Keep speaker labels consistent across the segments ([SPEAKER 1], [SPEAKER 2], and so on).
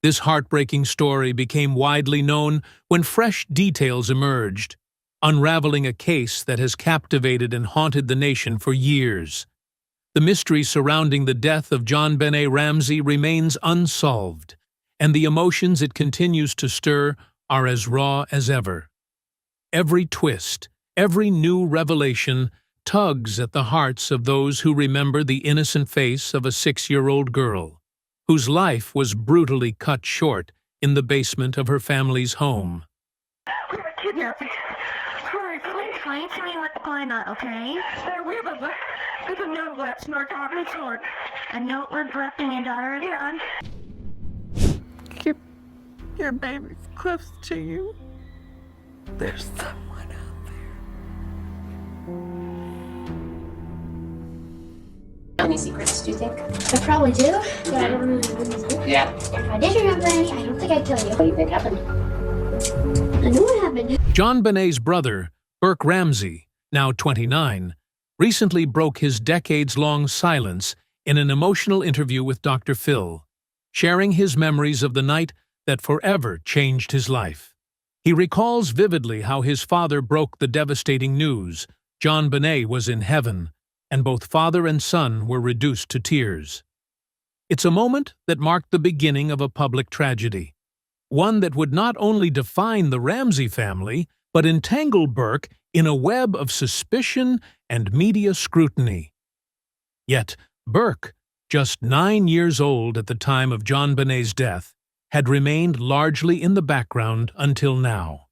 [SPEAKER 1] This heartbreaking story became widely known when fresh details emerged, unraveling a case that has captivated and haunted the nation for years. The mystery surrounding the death of JonBenet Ramsey remains unsolved, and the emotions it continues to stir are as raw as ever. Every twist, every new revelation tugs at the hearts of those who remember the innocent face of a 6-year-old girl, whose life was brutally cut short in the basement of her family's home.
[SPEAKER 2] We were kidnapped. Sorry, please explain to me what's going on, okay? There's a note left in our daughter's heart. A note we're directing your daughter again. Your baby's close to you. There's someone out there.
[SPEAKER 3] Any secrets, do you think?
[SPEAKER 4] I probably do, but I don't really know.
[SPEAKER 3] Yeah.
[SPEAKER 4] If I did remember any, I don't think I'd tell you.
[SPEAKER 3] What do you think happened?
[SPEAKER 4] I know what happened.
[SPEAKER 1] JonBenet's brother, Burke Ramsey, now 29, recently broke his decades-long silence in an emotional interview with Dr. Phil, sharing his memories of the night that forever changed his life. He recalls vividly how his father broke the devastating news. JonBenet was in heaven, and both father and son were reduced to tears. It's a moment that marked the beginning of a public tragedy, one that would not only define the Ramsey family, but entangle Burke in a web of suspicion and media scrutiny. Yet Burke, just 9 years old at the time of JonBenet's death, had remained largely in the background until now.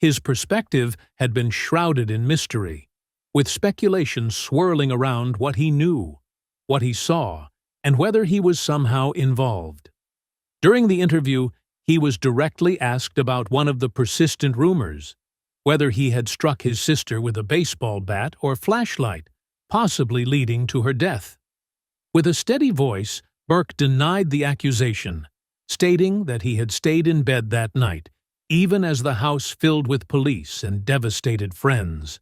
[SPEAKER 1] His perspective had been shrouded in mystery, with speculation swirling around what he knew, what he saw, and whether he was somehow involved. During the interview, he was directly asked about one of the persistent rumors, whether he had struck his sister with a baseball bat or flashlight, possibly leading to her death. With a steady voice, Burke denied the accusation, stating that he had stayed in bed that night, even as the house filled with police and devastated friends.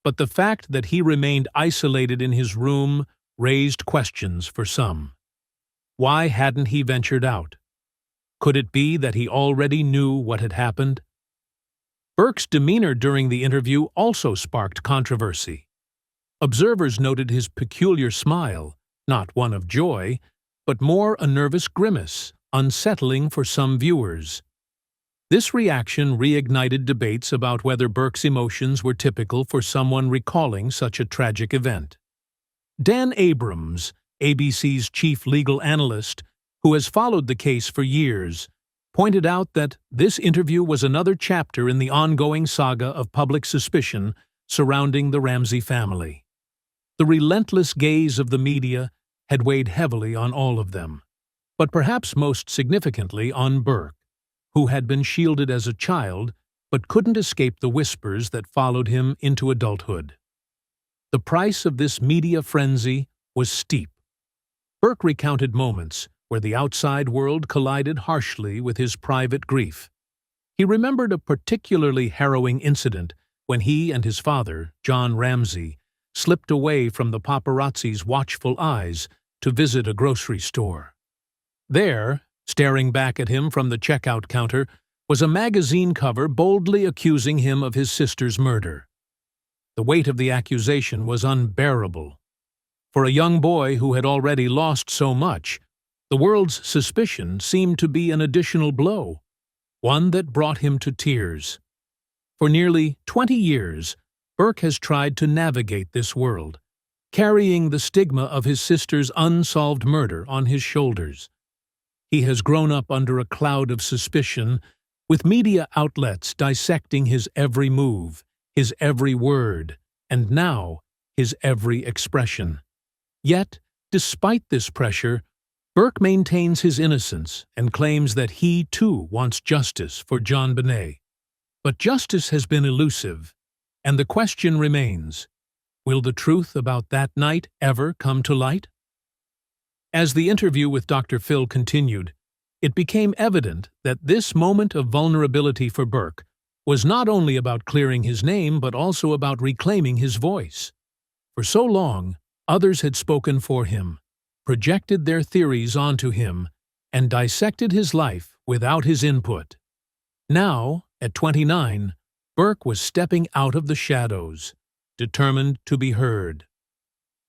[SPEAKER 1] But the fact that he remained isolated in his room raised questions for some. Why hadn't he ventured out? Could it be that he already knew what had happened? Burke's demeanor during the interview also sparked controversy. Observers noted his peculiar smile, not one of joy, but more a nervous grimace, unsettling for some viewers. This reaction reignited debates about whether Burke's emotions were typical for someone recalling such a tragic event. Dan Abrams, ABC's chief legal analyst, who has followed the case for years, pointed out that this interview was another chapter in the ongoing saga of public suspicion surrounding the Ramsey family. The relentless gaze of the media had weighed heavily on all of them, but perhaps most significantly on Burke, who had been shielded as a child but couldn't escape the whispers that followed him into adulthood. The price of this media frenzy was steep. Burke recounted moments where the outside world collided harshly with his private grief. He remembered a particularly harrowing incident when he and his father, John Ramsey, slipped away from the paparazzi's watchful eyes to visit a grocery store. There, staring back at him from the checkout counter, was a magazine cover boldly accusing him of his sister's murder. The weight of the accusation was unbearable. For a young boy who had already lost so much, the world's suspicion seemed to be an additional blow, one that brought him to tears. For nearly 20 years, Burke has tried to navigate this world, carrying the stigma of his sister's unsolved murder on his shoulders. He has grown up under a cloud of suspicion, with media outlets dissecting his every move, his every word, and now his every expression. Yet, despite this pressure, Burke maintains his innocence and claims that he, too, wants justice for JonBenet. But justice has been elusive, and the question remains, will the truth about that night ever come to light? As the interview with Dr. Phil continued, it became evident that this moment of vulnerability for Burke was not only about clearing his name but also about reclaiming his voice. For so long, others had spoken for him, projected their theories onto him, and dissected his life without his input. Now, at 29, Burke was stepping out of the shadows, determined to be heard.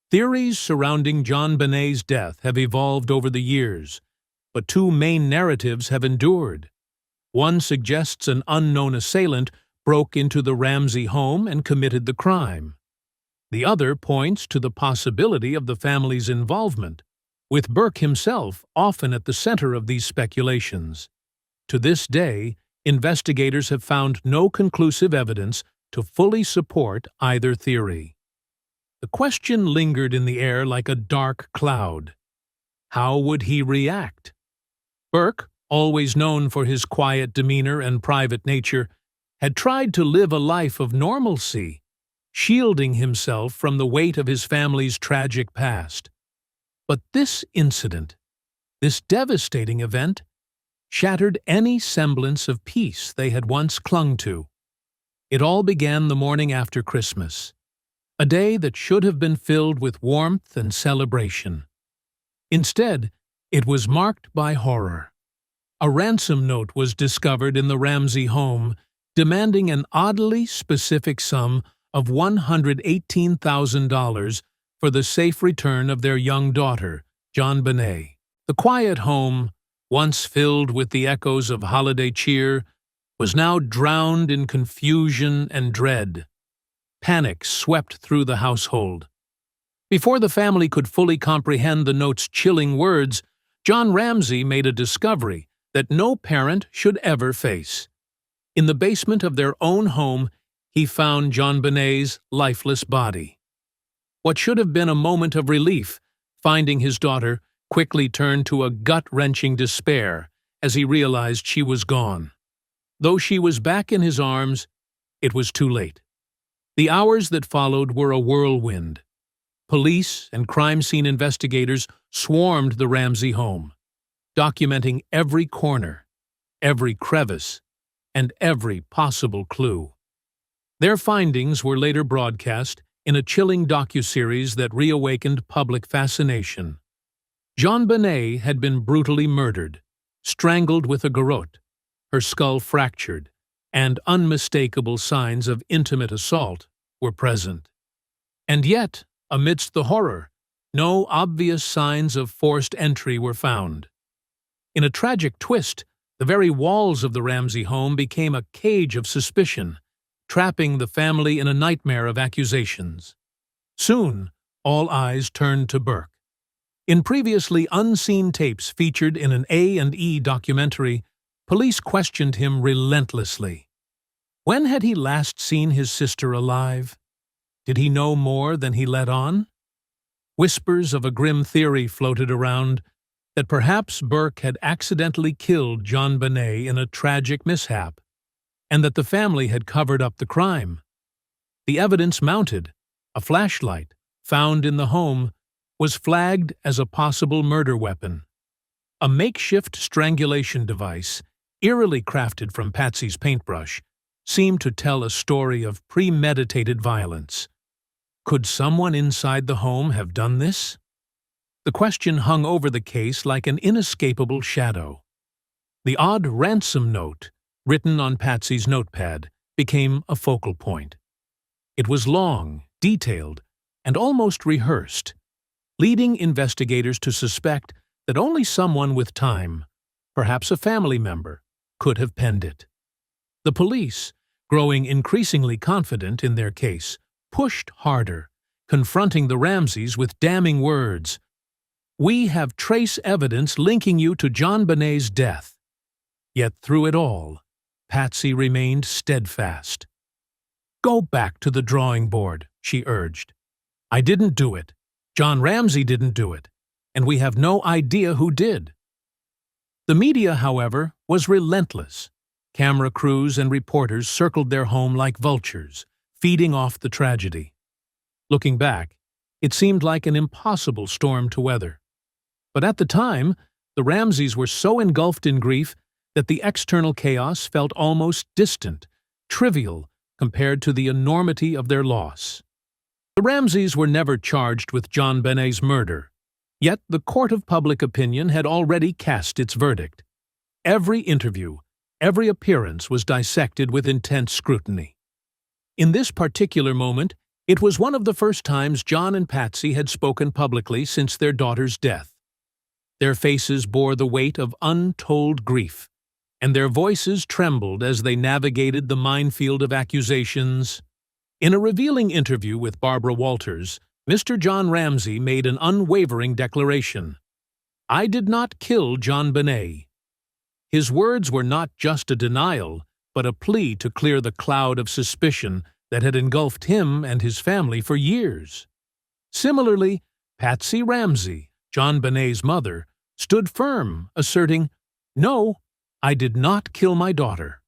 [SPEAKER 1] Theories surrounding JonBenet's death have evolved over the years, but two main narratives have endured. One suggests an unknown assailant broke into the Ramsey home and committed the crime. The other points to the possibility of the family's involvement, with Burke himself often at the center of these speculations. To this day, investigators have found no conclusive evidence to fully support either theory. The question lingered in the air like a dark cloud. How would he react? Burke, always known for his quiet demeanor and private nature, had tried to live a life of normalcy, shielding himself from the weight of his family's tragic past. But this incident, this devastating event, shattered any semblance of peace they had once clung to. It all began the morning after Christmas, a day that should have been filled with warmth and celebration. Instead, it was marked by horror. A ransom note was discovered in the Ramsey home, demanding an oddly specific sum of $118,000 for the safe return of their young daughter, JonBenet. The quiet home, once filled with the echoes of holiday cheer, was now drowned in confusion and dread. Panic swept through the household. Before the family could fully comprehend the note's chilling words, John Ramsey made a discovery that no parent should ever face. In the basement of their own home, he found JonBenet's lifeless body. What should have been a moment of relief, finding his daughter, quickly turned to a gut-wrenching despair as he realized she was gone. Though she was back in his arms, it was too late. The hours that followed were a whirlwind. Police and crime scene investigators swarmed the Ramsey home, documenting every corner, every crevice, and every possible clue. Their findings were later broadcast in a chilling docuseries that reawakened public fascination. JonBenet had been brutally murdered, strangled with a garrote, her skull fractured, and unmistakable signs of intimate assault were present. And yet, amidst the horror, no obvious signs of forced entry were found. In a tragic twist, the very walls of the Ramsey home became a cage of suspicion, trapping the family in a nightmare of accusations. Soon, all eyes turned to Burke. In previously unseen tapes featured in an A&E documentary, police questioned him relentlessly. When had he last seen his sister alive? Did he know more than he let on? Whispers of a grim theory floated around that perhaps Burke had accidentally killed JonBenet in a tragic mishap, and that the family had covered up the crime. The evidence mounted. A flashlight, found in the home, was flagged as a possible murder weapon. A makeshift strangulation device, eerily crafted from Patsy's paintbrush, seemed to tell a story of premeditated violence. Could someone inside the home have done this? The question hung over the case like an inescapable shadow. The odd ransom note, written on Patsy's notepad, became a focal point. It was long, detailed, and almost rehearsed, leading investigators to suspect that only someone with time, perhaps a family member, could have penned it. The police, growing increasingly confident in their case, pushed harder, confronting the Ramseys with damning words. "We have trace evidence linking you to JonBenet's death." Yet through it all, Patsy remained steadfast. "Go back to the drawing board," she urged. "I didn't do it. John Ramsey didn't do it, and we have no idea who did." The media, however, was relentless. Camera crews and reporters circled their home like vultures, feeding off the tragedy. Looking back, it seemed like an impossible storm to weather. But at the time, the Ramseys were so engulfed in grief that the external chaos felt almost distant, trivial, compared to the enormity of their loss. The Ramseys were never charged with JonBenet's murder. Yet the court of public opinion had already cast its verdict. Every interview, every appearance was dissected with intense scrutiny. In this particular moment, it was one of the first times John and Patsy had spoken publicly since their daughter's death. Their faces bore the weight of untold grief, and their voices trembled as they navigated the minefield of accusations. In a revealing interview with Barbara Walters, Mr. John Ramsey made an unwavering declaration. "I did not kill JonBenet." His words were not just a denial, but a plea to clear the cloud of suspicion that had engulfed him and his family for years. Similarly, Patsy Ramsey, JonBenet's mother, stood firm, asserting, "No, I did not kill my daughter."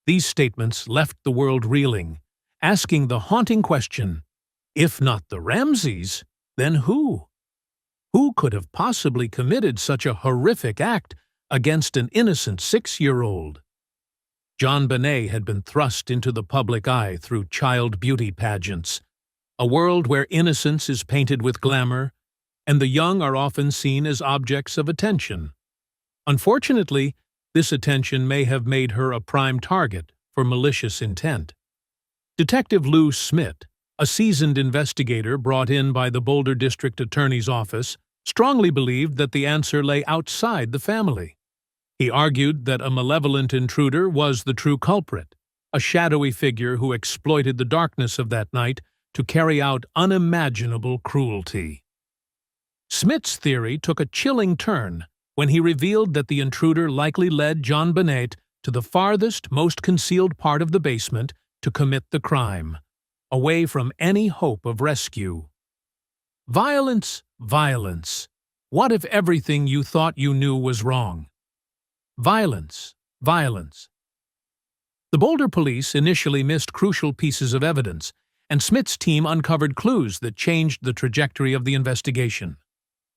[SPEAKER 1] These statements left the world reeling, asking the haunting question, if not the Ramseys, then who? Who could have possibly committed such a horrific act against an innocent 6-year-old? JonBenet had been thrust into the public eye through child beauty pageants, a world where innocence is painted with glamour, and the young are often seen as objects of attention. Unfortunately, this attention may have made her a prime target for malicious intent. Detective Lou Smith, a seasoned investigator brought in by the Boulder District Attorney's Office, strongly believed that the answer lay outside the family. He argued that a malevolent intruder was the true culprit, a shadowy figure who exploited the darkness of that night to carry out unimaginable cruelty. Smith's theory took a chilling turn when he revealed that the intruder likely led JonBenet to the farthest, most concealed part of the basement to commit the crime, away from any hope of rescue. Violence, violence. What if everything you thought you knew was wrong? Violence, violence. The Boulder police initially missed crucial pieces of evidence, and Smith's team uncovered clues that changed the trajectory of the investigation.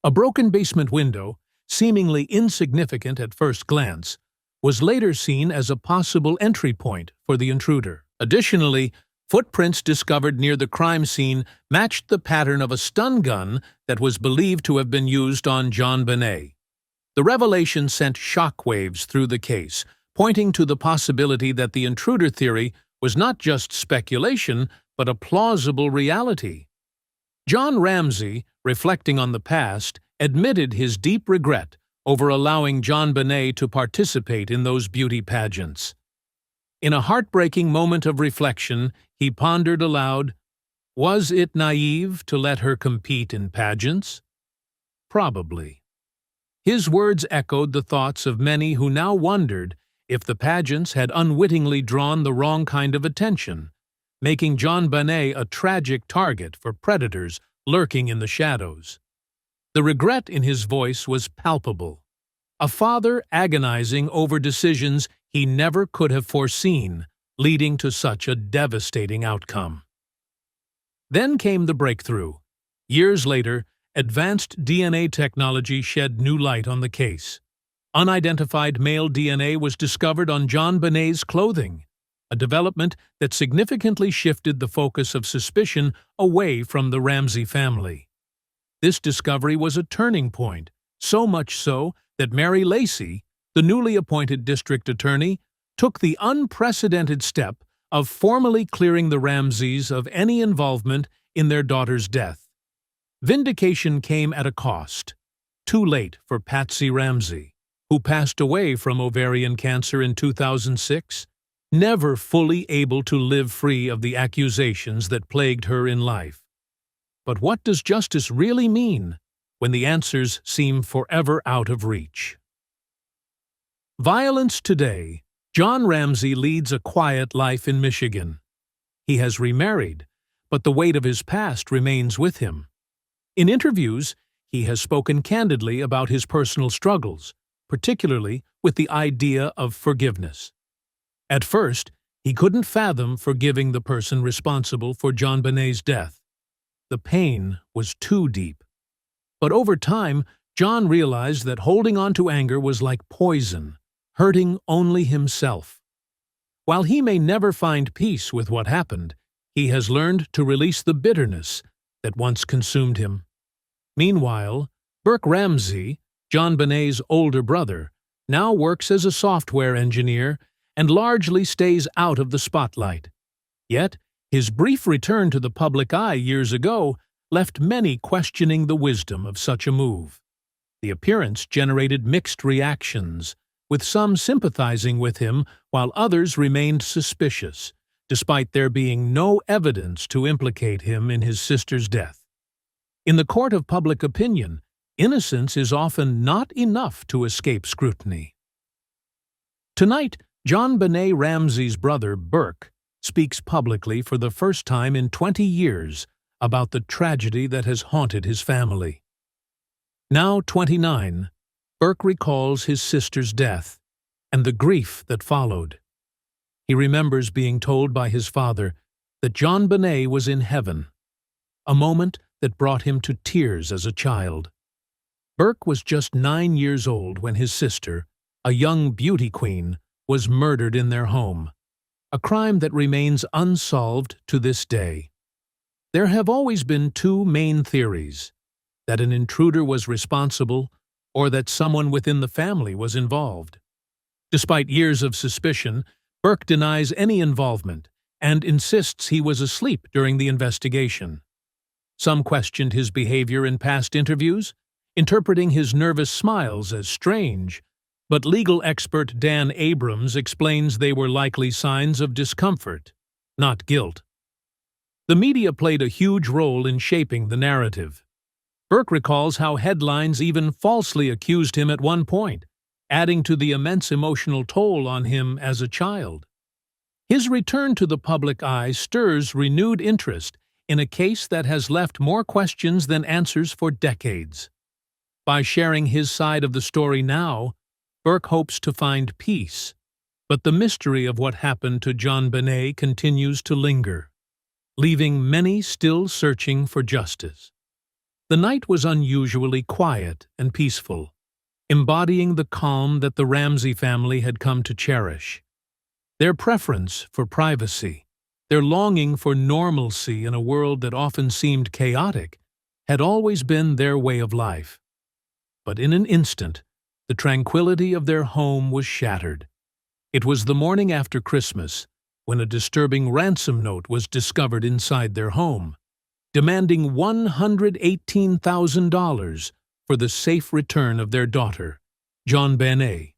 [SPEAKER 1] A broken basement window, seemingly insignificant at first glance, was later seen as a possible entry point for the intruder. Additionally, footprints discovered near the crime scene matched the pattern of a stun gun that was believed to have been used on JonBenet. The revelation sent shockwaves through the case, pointing to the possibility that the intruder theory was not just speculation, but a plausible reality. John Ramsey, reflecting on the past, admitted his deep regret over allowing JonBenet to participate in those beauty pageants. In a heartbreaking moment of reflection, he pondered aloud, was it naive to let her compete in pageants? Probably. His words echoed the thoughts of many who now wondered if the pageants had unwittingly drawn the wrong kind of attention, making JonBenet a tragic target for predators lurking in the shadows. The regret in his voice was palpable, a father agonizing over decisions he never could have foreseen, leading to such a devastating outcome. Then came the breakthrough. Years later, advanced DNA technology shed new light on the case. Unidentified male DNA was discovered on JonBenet's clothing, a development that significantly shifted the focus of suspicion away from the Ramsey family. This discovery was a turning point, so much so that Mary Lacey, the newly appointed district attorney, took the unprecedented step of formally clearing the Ramseys of any involvement in their daughter's death. Vindication came at a cost. Too late for Patsy Ramsey, who passed away from ovarian cancer in 2006, never fully able to live free of the accusations that plagued her in life. But what does justice really mean when the answers seem forever out of reach? Violence today. John Ramsey leads a quiet life in Michigan. He has remarried, but the weight of his past remains with him. In interviews, he has spoken candidly about his personal struggles, particularly with the idea of forgiveness. At first, he couldn't fathom forgiving the person responsible for JonBenet's death. The pain was too deep. But over time, John realized that holding on to anger was like poison, hurting only himself. While he may never find peace with what happened, he has learned to release the bitterness that once consumed him. Meanwhile, Burke Ramsey, JonBenet's older brother, now works as a software engineer and largely stays out of the spotlight. Yet, his brief return to the public eye years ago left many questioning the wisdom of such a move. The appearance generated mixed reactions, with some sympathizing with him while others remained suspicious, despite there being no evidence to implicate him in his sister's death. In the court of public opinion, innocence is often not enough to escape scrutiny. Tonight, JonBenet Ramsey's brother, Burke, speaks publicly for the first time in 20 years about the tragedy that has haunted his family. Now 29, Burke recalls his sister's death and the grief that followed. He remembers being told by his father that JonBenet was in heaven, a moment that brought him to tears as a child. Burke was just 9 years old when his sister, a young beauty queen, was murdered in their home, a crime that remains unsolved to this day. There have always been two main theories: that an intruder was responsible or that someone within the family was involved. Despite years of suspicion, Burke denies any involvement and insists he was asleep during the investigation. Some questioned his behavior in past interviews, interpreting his nervous smiles as strange, but legal expert Dan Abrams explains they were likely signs of discomfort, not guilt. The media played a huge role in shaping the narrative. Burke recalls how headlines even falsely accused him at one point, adding to the immense emotional toll on him as a child. His return to the public eye stirs renewed interest in a case that has left more questions than answers for decades. By sharing his side of the story now, Burke hopes to find peace, but the mystery of what happened to JonBenet continues to linger, leaving many still searching for justice. The night was unusually quiet and peaceful, embodying the calm that the Ramsey family had come to cherish. Their preference for privacy, their longing for normalcy in a world that often seemed chaotic, had always been their way of life. But in an instant, the tranquility of their home was shattered. It was the morning after Christmas, when a disturbing ransom note was discovered inside their home, demanding $118,000 for the safe return of their daughter, JonBenet.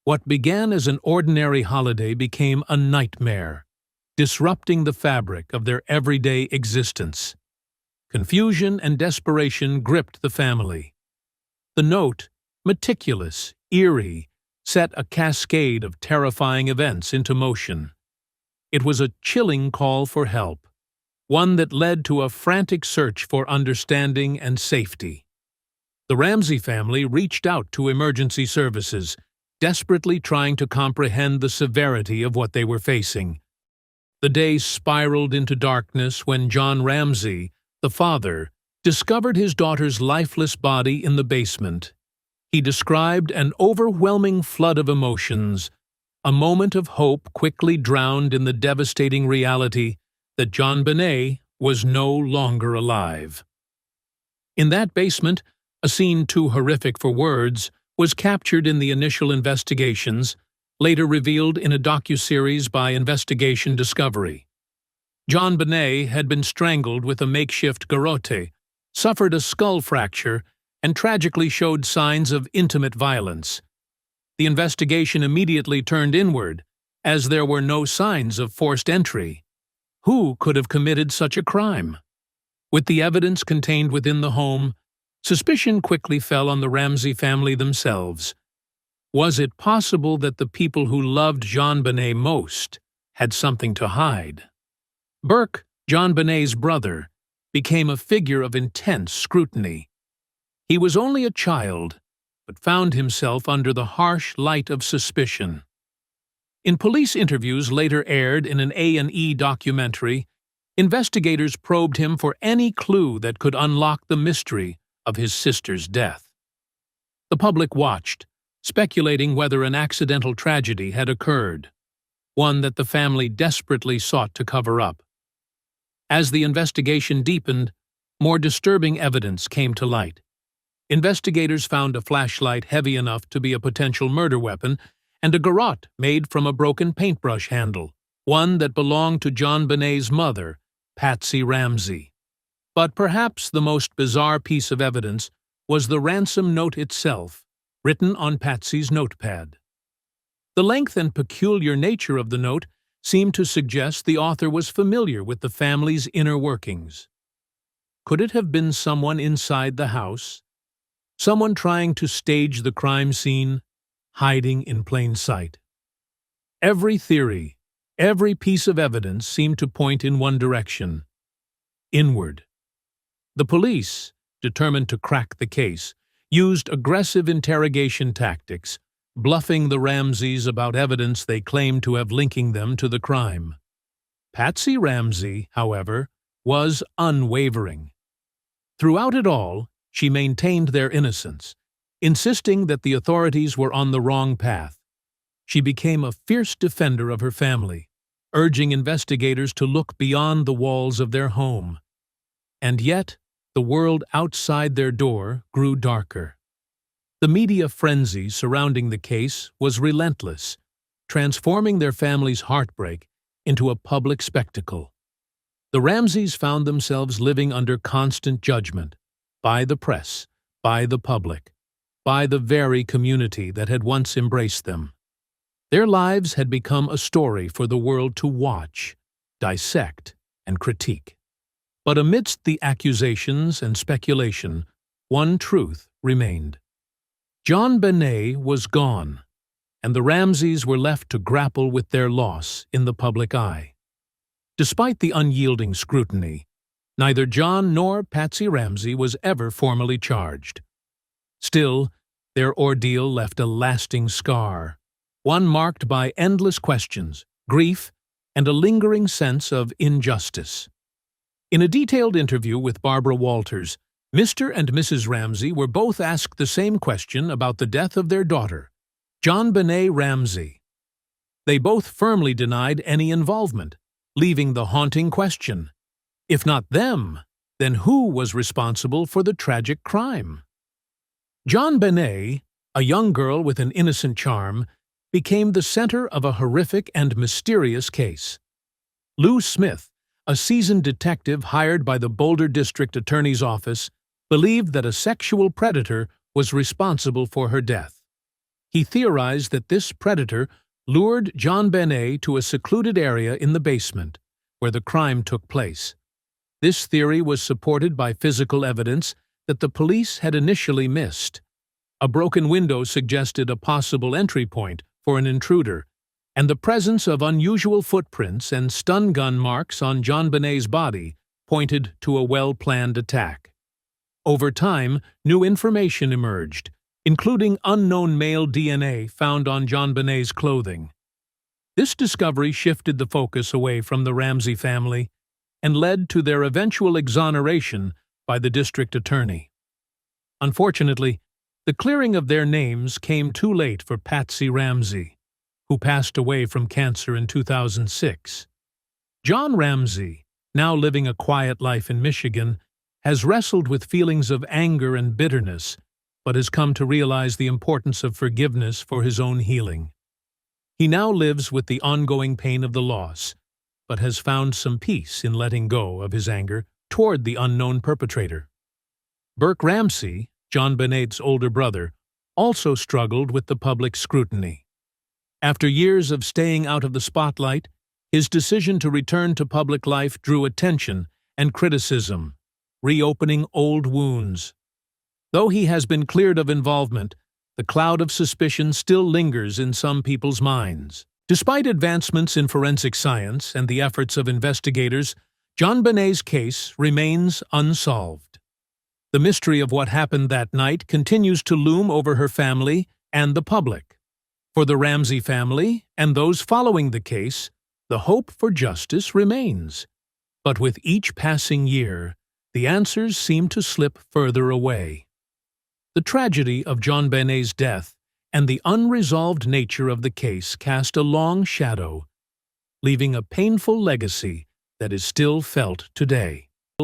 [SPEAKER 1] What began as an ordinary holiday became a nightmare, disrupting the fabric of their everyday existence. Confusion and desperation gripped the family. The note, meticulous, eerie, set a cascade of terrifying events into motion. It was a chilling call for help, one that led to a frantic search for understanding and safety. The Ramsey family reached out to emergency services, desperately trying to comprehend the severity of what they were facing. The day spiraled into darkness when John Ramsey, the father, discovered his daughter's lifeless body in the basement. He described an overwhelming flood of emotions, a moment of hope quickly drowned in the devastating reality that JonBenet was no longer alive. In that basement, a scene too horrific for words was captured in the initial investigations, later revealed in a docuseries by Investigation Discovery. JonBenet had been strangled with a makeshift garrote, suffered a skull fracture, and tragically showed signs of intimate violence. The investigation immediately turned inward, as there were no signs of forced entry. Who could have committed such a crime? With the evidence contained within the home, suspicion quickly fell on the Ramsey family themselves. Was it possible that the people who loved JonBenet most had something to hide? Burke, JonBenet's brother, became a figure of intense scrutiny. He was only a child, but found himself under the harsh light of suspicion. In police interviews later aired in an A&E documentary, investigators probed him for any clue that could unlock the mystery of his sister's death. The public watched, speculating whether an accidental tragedy had occurred, one that the family desperately sought to cover up. As the investigation deepened, more disturbing evidence came to light. Investigators found a flashlight heavy enough to be a potential murder weapon and a garrote made from a broken paintbrush handle, one that belonged to JonBenet's mother, Patsy Ramsey. But perhaps the most bizarre piece of evidence was the ransom note itself, written on Patsy's notepad. The length and peculiar nature of the note seemed to suggest the author was familiar with the family's inner workings. Could it have been someone inside the house? Someone trying to stage the crime scene, hiding in plain sight? Every theory, every piece of evidence seemed to point in one direction: inward. The police, determined to crack the case, used aggressive interrogation tactics, bluffing the Ramseys about evidence they claimed to have linking them to the crime. Patsy Ramsey, however, was unwavering. Throughout it all, she maintained their innocence, insisting that the authorities were on the wrong path. She became a fierce defender of her family, urging investigators to look beyond the walls of their home. And yet, the world outside their door grew darker. The media frenzy surrounding the case was relentless, transforming their family's heartbreak into a public spectacle. The Ramseys found themselves living under constant judgment, by the press, by the public, by the very community that had once embraced them. Their lives had become a story for the world to watch, dissect, and critique. But amidst the accusations and speculation, one truth remained. JonBenet was gone, and the Ramseys were left to grapple with their loss in the public eye. Despite the unyielding scrutiny, neither John nor Patsy Ramsey was ever formally charged. Still, their ordeal left a lasting scar, one marked by endless questions, grief, and a lingering sense of injustice. In a detailed interview with Barbara Walters, Mr. and Mrs. Ramsey were both asked the same question about the death of their daughter, JonBenet Ramsey. They both firmly denied any involvement, leaving the haunting question: if not them, then who was responsible for the tragic crime? JonBenet, a young girl with an innocent charm, became the center of a horrific and mysterious case. Lou Smith, a seasoned detective hired by the Boulder District Attorney's Office, believed that a sexual predator was responsible for her death. He theorized that this predator lured JonBenet to a secluded area in the basement, where the crime took place. This theory was supported by physical evidence that the police had initially missed. A broken window suggested a possible entry point for an intruder, and the presence of unusual footprints and stun gun marks on JonBenet's body pointed to a well-planned attack. Over time, new information emerged, including unknown male DNA found on JonBenet's clothing. This discovery shifted the focus away from the Ramsey family and led to their eventual exoneration by the district attorney. Unfortunately, the clearing of their names came too late for Patsy Ramsey, who passed away from cancer in 2006. John Ramsey, now living a quiet life in Michigan, has wrestled with feelings of anger and bitterness, but has come to realize the importance of forgiveness for his own healing. He now lives with the ongoing pain of the loss, but has found some peace in letting go of his anger toward the unknown perpetrator. Burke Ramsey, JonBenet's older brother, also struggled with the public scrutiny. After years of staying out of the spotlight, his decision to return to public life drew attention and criticism, reopening old wounds. Though he has been cleared of involvement, the cloud of suspicion still lingers in some people's minds. Despite advancements in forensic science and the efforts of investigators, JonBenet's case remains unsolved. The mystery of what happened that night continues to loom over her family and the public. For the Ramsey family and those following the case, the hope for justice remains. But with each passing year, the answers seem to slip further away. The tragedy of JonBenet's death and the unresolved nature of the case cast a long shadow, leaving a painful legacy that is still felt today.